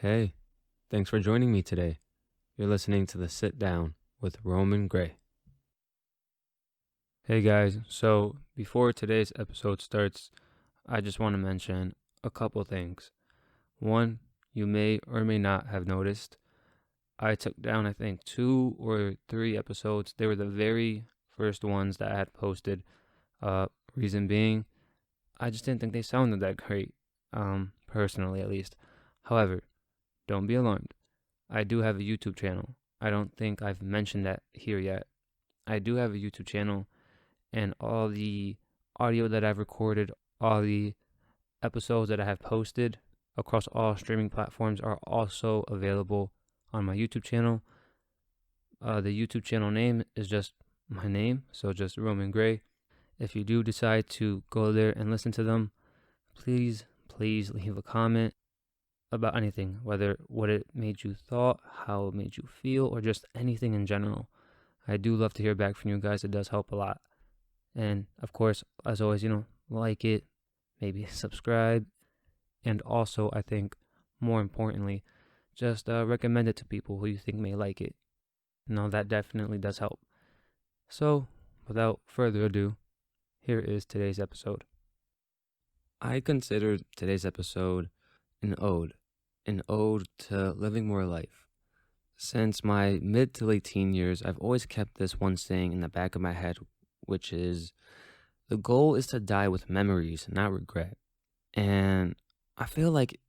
Hey, thanks for joining me today. You're listening to the Sit Down with Roman Gray. Hey guys, so before today's episode starts, I just want to mention a couple things. One, you may or may not have noticed, I took down, I think, 2 or 3 episodes. They were the very first ones that I had posted. Reason being, I just didn't think they sounded that great, personally at least. However, don't be alarmed. I do have a YouTube channel. I don't think I've mentioned that here yet. I do have a YouTube channel, and all the audio that I've recorded, all the episodes that I have posted across all streaming platforms are also available on my YouTube channel. The YouTube channel name is just my name, so just Roman Gray. If you do decide to go there and listen to them, please leave a comment about anything, whether what it made you thought, how it made you feel, or just anything in general. I do love to hear back from you guys. It does help a lot. And of course, as always, like it, maybe subscribe, and also, I think, more importantly, just recommend it to people who you think may like it. That definitely does help. So, without further ado, here is today's episode. I consider today's episode an ode to living more life. Since my mid to late teen years, I've always kept this one saying in the back of my head, which is, the goal is to die with memories, not regret. And I feel like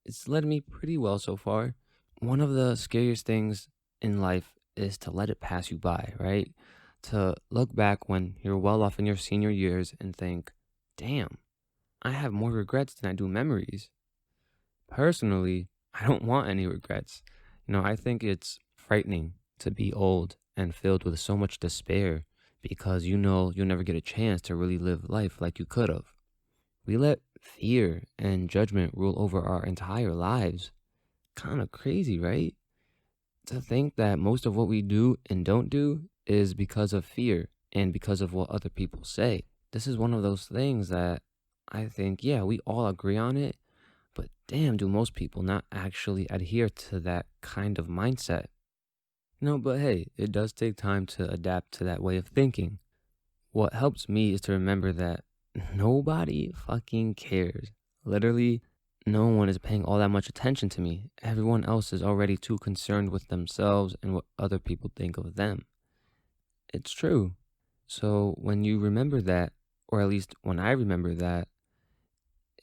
it's led me pretty well so far. One of the scariest things in life is to let it pass you by, right? To look back when you're well off in your senior years and think, damn, I have more regrets than I do memories. Personally, I don't want any regrets. I think it's frightening to be old and filled with so much despair because you'll never get a chance to really live life like you could have. We let fear and judgment rule over our entire lives. Kind of crazy, right? To think that most of what we do and don't do is because of fear and because of what other people say. This is one of those things that I think, yeah, we all agree on it, but damn, do most people not actually adhere to that kind of mindset. But hey, it does take time to adapt to that way of thinking. What helps me is to remember that nobody fucking cares. Literally, no one is paying all that much attention to me. Everyone else is already too concerned with themselves and what other people think of them. It's true. So when you remember that, or at least when I remember that,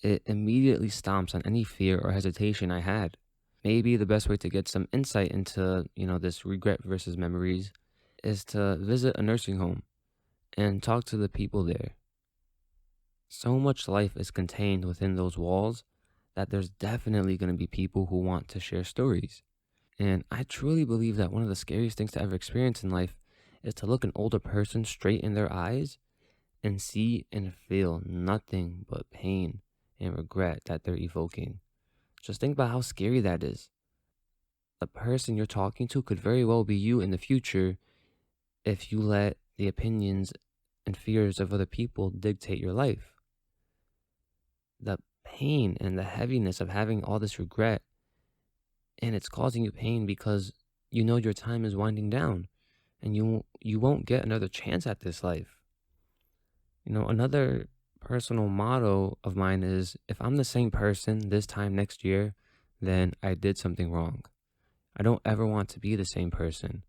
it immediately stomps on any fear or hesitation I had. Maybe the best way to get some insight into, this regret versus memories is to visit a nursing home and talk to the people there. So much life is contained within those walls that there's definitely going to be people who want to share stories. And I truly believe that one of the scariest things to ever experience in life is to look an older person straight in their eyes and see and feel nothing but pain and regret that they're evoking. Just think about how scary that is. The person you're talking to could very well be you in the future if you let the opinions and fears of other people dictate your life. The pain and the heaviness of having all this regret, and it's causing you pain because your time is winding down and you won't get another chance at this life. Another personal motto of mine is, if I'm the same person this time next year, then I did something wrong. I don't ever want to be the same person.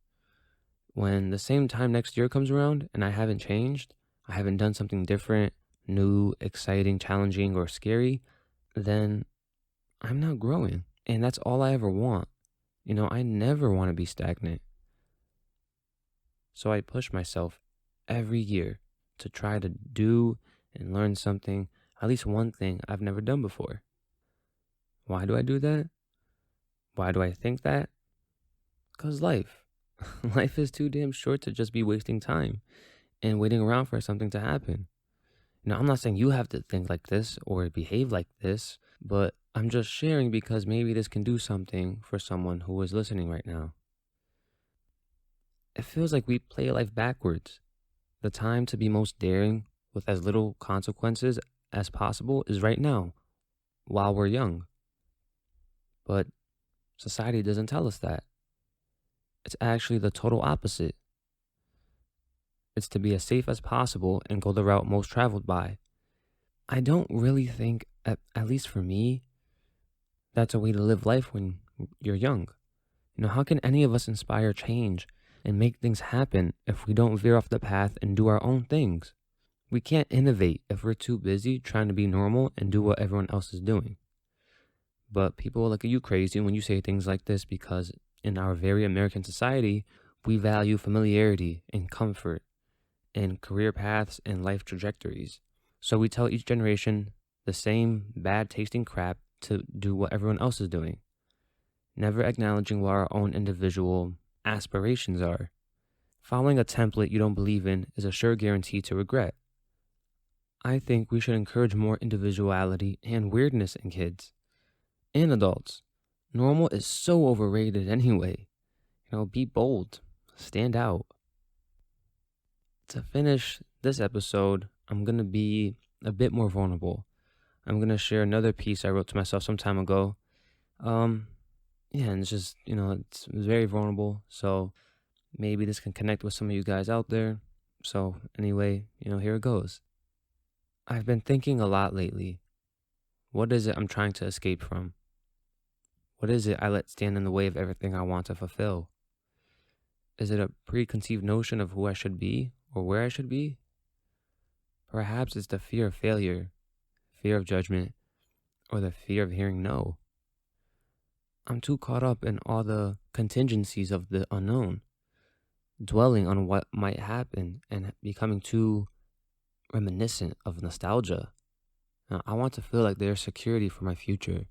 When the same time next year comes around and I haven't changed, I haven't done something different, new, exciting, challenging, or scary, then I'm not growing. And that's all I ever want. I never want to be stagnant. So I push myself every year to try to do and learn something, at least one thing I've never done before. Why do I do that? Why do I think that? Because life. Life is too damn short to just be wasting time and waiting around for something to happen. I'm not saying you have to think like this or behave like this, but I'm just sharing because maybe this can do something for someone who is listening right now. It feels like we play life backwards. The time to be most daring with as little consequences as possible is right now, while we're young. But Society doesn't tell us that. It's actually the total opposite. It's to be as safe as possible and go the route most traveled by. I don't really think, at least for me, that's a way to live life when you're young. How can any of us inspire change and make things happen if we don't veer off the path and do our own things? We can't innovate if we're too busy trying to be normal and do what everyone else is doing. But people will look at you crazy when you say things like this because in our very American society, we value familiarity and comfort and career paths and life trajectories. So we tell each generation the same bad tasting crap to do what everyone else is doing, never acknowledging what our own individual aspirations are. Following a template you don't believe in is a sure guarantee to regret. I think we should encourage more individuality and weirdness in kids and adults. Normal is so overrated anyway. Be bold, stand out. To finish this episode, I'm going to be a bit more vulnerable. I'm going to share another piece I wrote to myself some time ago. And it's just, it's very vulnerable. So maybe this can connect with some of you guys out there. So anyway, here it goes. I've been thinking a lot lately. What is it I'm trying to escape from? What is it I let stand in the way of everything I want to fulfill? Is it a preconceived notion of who I should be or where I should be? Perhaps it's the fear of failure, fear of judgment, or the fear of hearing no. I'm too caught up in all the contingencies of the unknown, dwelling on what might happen and becoming too reminiscent of nostalgia. Now, I want to feel like there's security for my future,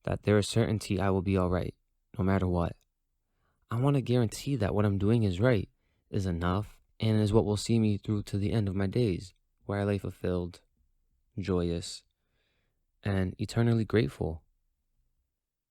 that there is certainty I will be all right, no matter what. I want to guarantee that what I'm doing is right, is enough, and is what will see me through to the end of my days, where I lay fulfilled, joyous, and eternally grateful.